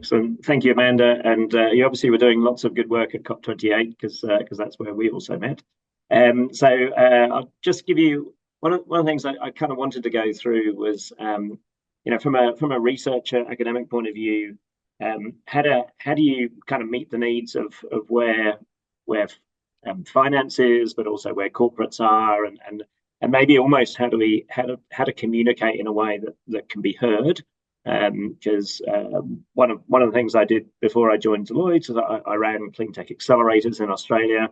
Excellent. Thank you, Amanda. And you obviously were doing lots of good work at COP28 because that's where we also met. I'll just give you one of the things I kind of wanted to go through was, from a researcher academic point of view, how do you kind of meet the needs of where finance is, but also where corporates are, and maybe almost how to communicate in a way that can be heard. Because one of the things I did before I joined Deloitte is I ran clean tech accelerators in Australia,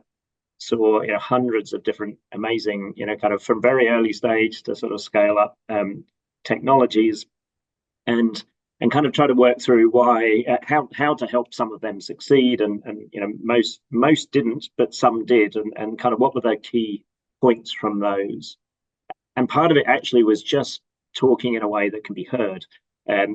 saw hundreds of different amazing, kind of from very early stage to sort of scale up technologies, and kind of try to work through why how to help some of them succeed, and most didn't, but some did, and kind of what were the key points from those. And part of it actually was just talking in a way that can be heard.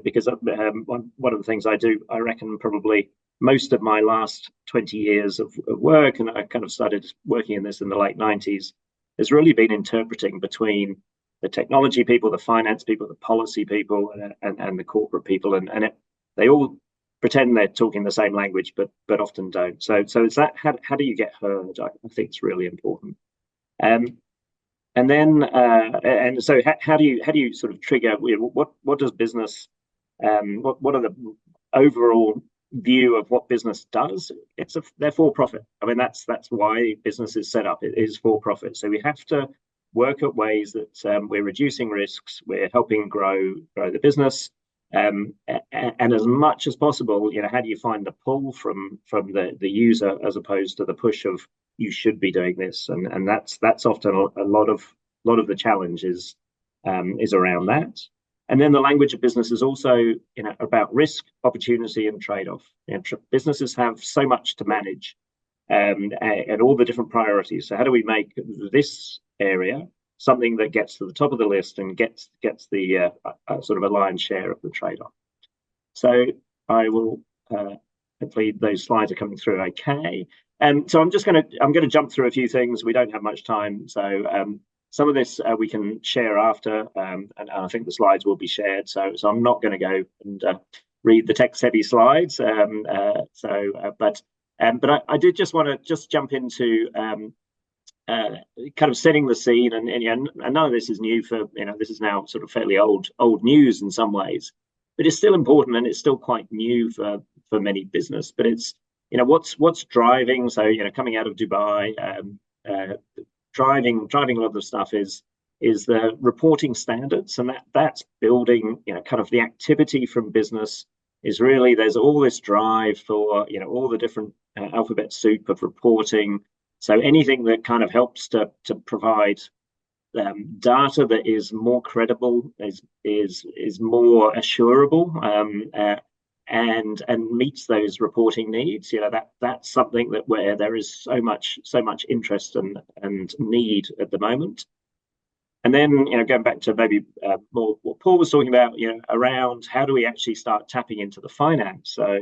Because one of the things I do, I reckon probably most of my last 20 years of work, and I kind of started working in this in the late 90s, has really been interpreting between the technology people, the finance people, the policy people, and the corporate people, and they all pretend they're talking the same language, but often don't. So it's that how do you get heard? I think it's really important. And then, and so how do you sort of trigger? What does business? What are the overall view of what business does? They're for profit. I mean, that's why business is set up. It is for profit. So we have to work at ways that we're reducing risks, we're helping grow the business, and as much as possible, how do you find the pull from the user as opposed to the push of you should be doing this, and that's often a lot of the challenge is around that. And then the language of business is also about risk, opportunity, and trade-off. Businesses have so much to manage, and all the different priorities. So how do we make this area something that gets to the top of the list and gets the sort of a lion's share of the trade-off? So I will hopefully those slides are coming through okay. So I'm going to jump through a few things. We don't have much time, so some of this we can share after, and I think the slides will be shared. So I'm not going to go and read the text-heavy slides. But I did just want to jump into kind of setting the scene, and none of this is new for this is now sort of fairly old news in some ways, but it's still important, and it's still quite new for many business. But it's what's driving. So coming out of Dubai, driving a lot of the stuff is the reporting standards, and that's building kind of the activity from business is really there's all this drive for all the different alphabet soup of reporting. So anything that kind of helps to provide data that is more credible, is more assurable, and meets those reporting needs. That's something that where there is so much interest and need at the moment. And then going back to maybe more what Paul was talking about, around how do we actually start tapping into the finance? So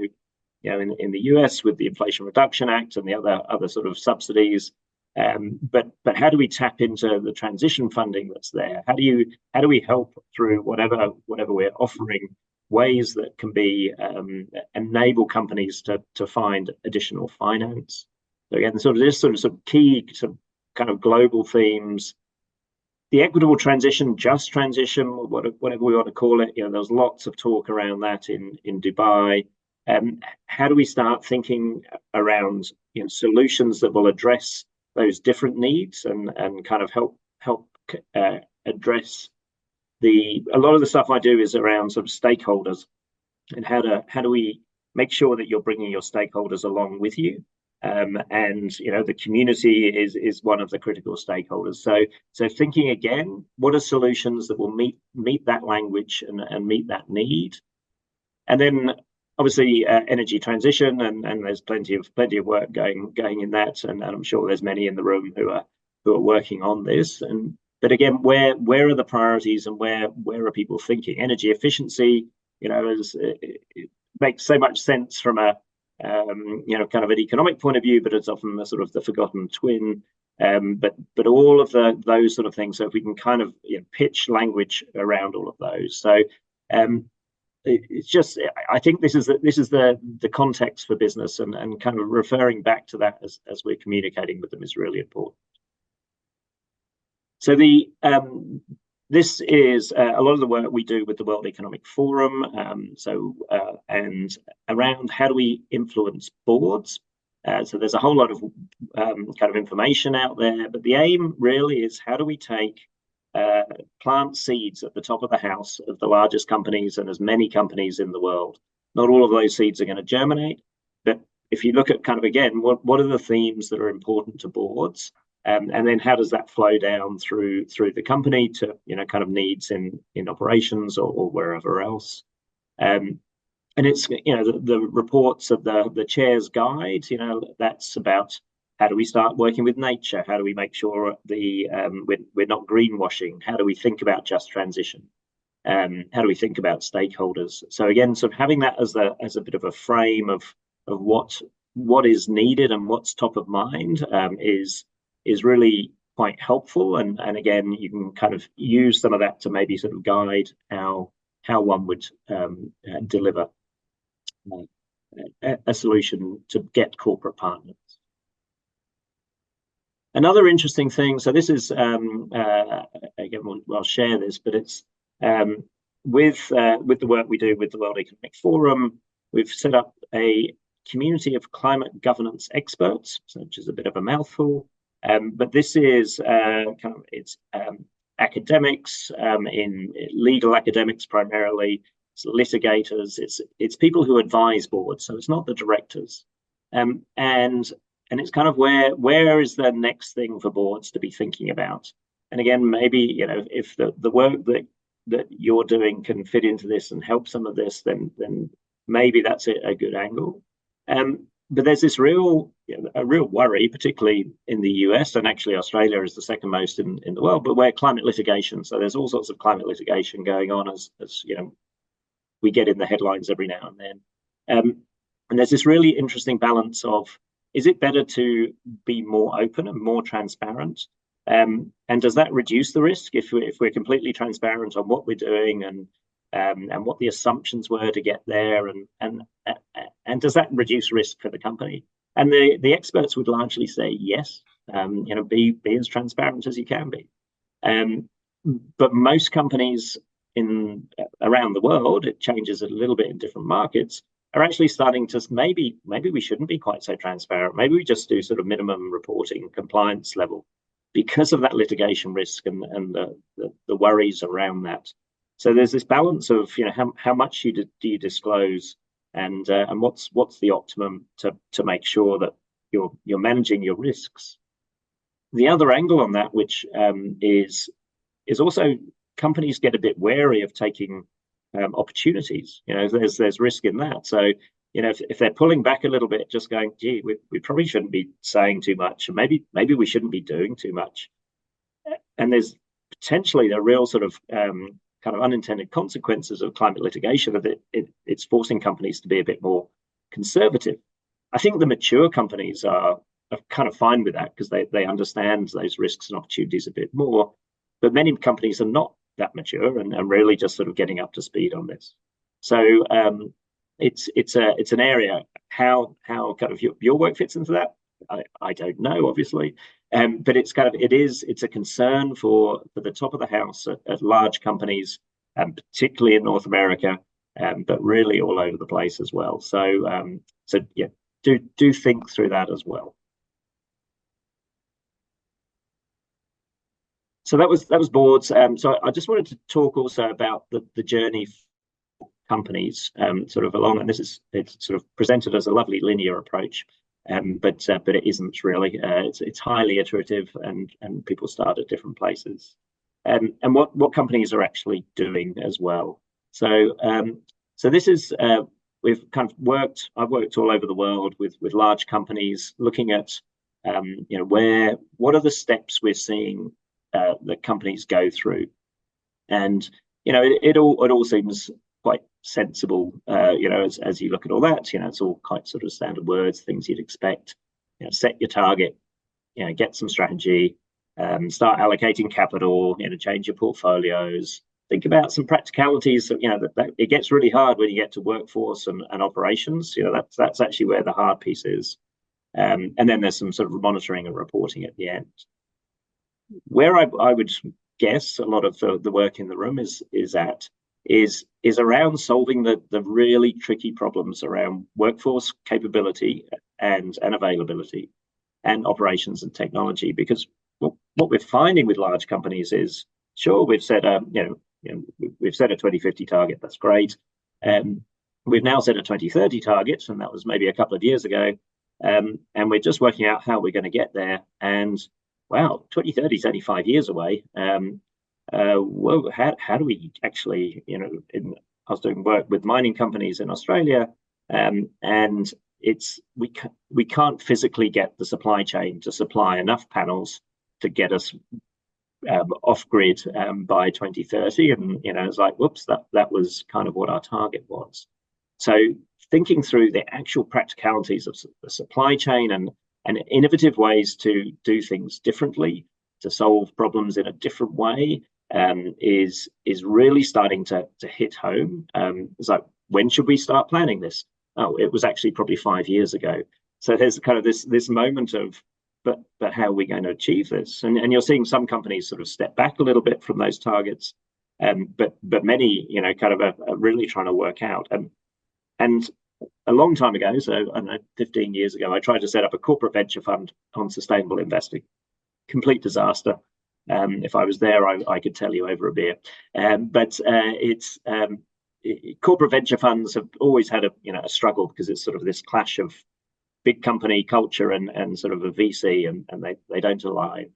in the US with the Inflation Reduction Act and the other sort of subsidies, but how do we tap into the transition funding that's there? How do we help through whatever we're offering, ways that can be enable companies to find additional finance? So again, sort of key kind of global themes. The equitable transition, just transition, whatever we want to call it. There's lots of talk around that in Dubai. How do we start thinking around solutions that will address those different needs and kind of help address a lot of the stuff I do is around sort of stakeholders, and how do we make sure that you're bringing your stakeholders along with you, and the community is one of the critical stakeholders. So thinking again, what are solutions that will meet that language and meet that need? And then obviously energy transition, and there's plenty of work going in that, and I'm sure there's many in the room who are working on this. But again, where are the priorities, and where are people thinking? Energy efficiency, it makes so much sense from a kind of an economic point of view, but it's often the sort of the forgotten twin. But all of those sort of things. So if we can kind of pitch language around all of those. So it's just, I think this is the context for business, and kind of referring back to that as we're communicating with them is really important. So this is a lot of the work we do with the World Economic Forum. And around how do we influence boards? So there's a whole lot of kind of information out there, but the aim really is how do we take plant seeds at the top of the house of the largest companies and as many companies in the world. Not all of those seeds are going to germinate, but if you look at kind of, again, what are the themes that are important to boards? And then how does that flow down through the company to, kind of needs in operations or wherever else? And it's, the reports of the chair's guide, that's about how do we start working with nature? How do we make sure we're not greenwashing? How do we think about just transition? How do we think about stakeholders? So again, sort of having that as a bit of a frame of what is needed and what's top of mind is really quite helpful. And again, you can kind of use some of that to maybe sort of guide how one would deliver a solution to get corporate partners. Another interesting thing, so this is, again, I'll share this, but it's with the work we do with the World Economic Forum, we've set up a community of climate governance experts, which is a bit of a mouthful. But this is it's academics, in legal academics primarily, it's litigators, it's people who advise boards, so it's not the directors. And it's kind of where is the next thing for boards to be thinking about? And again, maybe, if the work that you're doing can fit into this and help some of this, then maybe that's a good angle. But there's this real worry, particularly in the US, and actually Australia is the second most in the world, but where climate litigation. So there's all sorts of climate litigation going on as we get in the headlines every now and then. And there's this really interesting balance of, is it better to be more open and more transparent? And does that reduce the risk if we're completely transparent on what we're doing and what the assumptions were to get there, and does that reduce risk for the company? And the experts would largely say yes. Be as transparent as you can be. But most companies around the world, it changes a little bit in different markets, are actually starting to maybe we shouldn't be quite so transparent. Maybe we just do sort of minimum reporting compliance level because of that litigation risk and the worries around that. So there's this balance of how much do you disclose, and what's the optimum to make sure that you're managing your risks. The other angle on that, which is also companies get a bit wary of taking opportunities. There's risk in that. So if they're pulling back a little bit, just going, gee, we probably shouldn't be saying too much, and maybe we shouldn't be doing too much. And there's potentially the real sort of kind of unintended consequences of climate litigation, of it's forcing companies to be a bit more conservative. I think the mature companies are kind of fine with that because they understand those risks and opportunities a bit more. But many companies are not that mature and really just sort of getting up to speed on this. So it's an area. How kind of your work fits into that, I don't know, obviously. But it's a concern for the top of the house at large companies, particularly in North America, but really all over the place as well. So yeah, do think through that as well. So that was boards. So I just wanted to talk also about the journey for companies sort of along, and it's sort of presented as a lovely linear approach, but it isn't really. It's highly iterative, and people start at different places, and what companies are actually doing as well. So this is we've kind of worked. I've worked all over the world with large companies, looking at what are the steps we're seeing that companies go through, and it all seems quite sensible. As you look at all that, it's all quite sort of standard words, things you'd expect. Set your target, get some strategy, start allocating capital, change your portfolios, think about some practicalities. You know, that it gets really hard when you get to workforce and operations. You know, that's actually where the hard piece is. And then there's some sort of monitoring and reporting at the end. Where I would guess a lot of the work in the room is around solving the really tricky problems around workforce capability and availability and operations and technology. Because what we're finding with large companies is, sure, we've set a we've set a 2050 target. That's great. We've now set a 2030 target, and that was maybe a couple of years ago. And we're just working out how we're going to get there. And wow, 2030 is only 5 years away. Well, how do we actually, you know, I was doing work with mining companies in Australia, and we can't physically get the supply chain to supply enough panels to get us off grid by 2030. And, you know, it's like, whoops, that was kind of what our target was. So thinking through the actual practicalities of the supply chain and innovative ways to do things differently, to solve problems in a different way, is really starting to hit home. It's like, when should we start planning this? Oh, it was actually probably 5 years ago. So there's kind of this moment of, but how are we going to achieve this? And you're seeing some companies sort of step back a little bit from those targets, but many, you know, kind of are really trying to work out. And a long time ago, so I don't know, 15 years ago, I tried to set up a corporate venture fund on sustainable investing. Complete disaster. If I was there, I could tell you over a beer. But corporate venture funds have always had a struggle, because it's sort of this clash of big company culture and sort of a VC, and they don't align.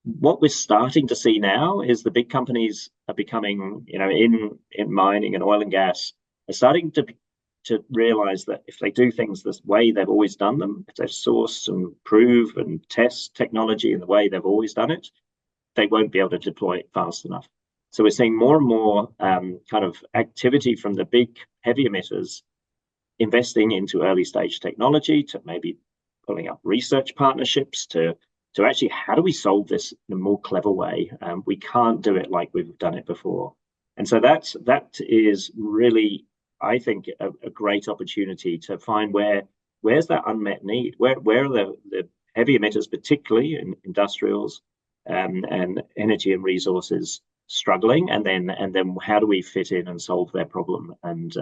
What we're starting to see now is the big companies are becoming, you know, in mining and oil and gas, are starting to realize that if they do things this way they've always done them, if they source and prove and test technology in the way they've always done it, they won't be able to deploy it fast enough. So we're seeing more and more kind of activity from the big heavy emitters investing into early stage technology, to maybe pulling up research partnerships to actually, how do we solve this in a more clever way? We can't do it like we've done it before. And so that is really, I think, a great opportunity to find where's that unmet need, where are the heavy emitters, particularly in industrials and energy and resources, struggling, and then how do we fit in and solve their problem and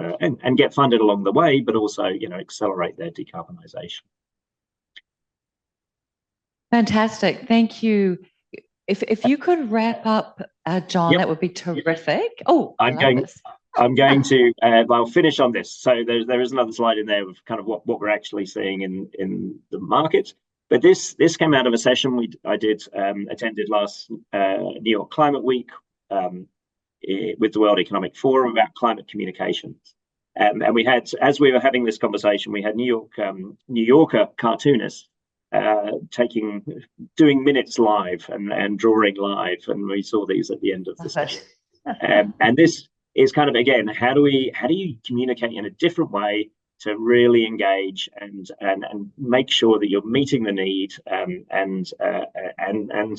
get funded along the way, but also, you know, accelerate their decarbonisation. Fantastic, thank you. If you could wrap up, John, yep, that would be terrific. Yep. Oh, I'm going to well, finish on this. So there is another slide in there of kind of what we're actually seeing in the market. But this came out of a session I attended last New York Climate Week with the World Economic Forum about climate communications. And we had, as we were having this conversation, we had New Yorker cartoonists doing minutes live and drawing live, and we saw these at the end of the session. And this is kind of, again, how do you communicate in a different way to really engage and make sure that you're meeting the need, and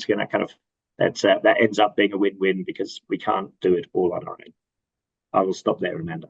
you know, kind of that ends up being a win-win, because we can't do it all on our own. I will stop there, Amanda.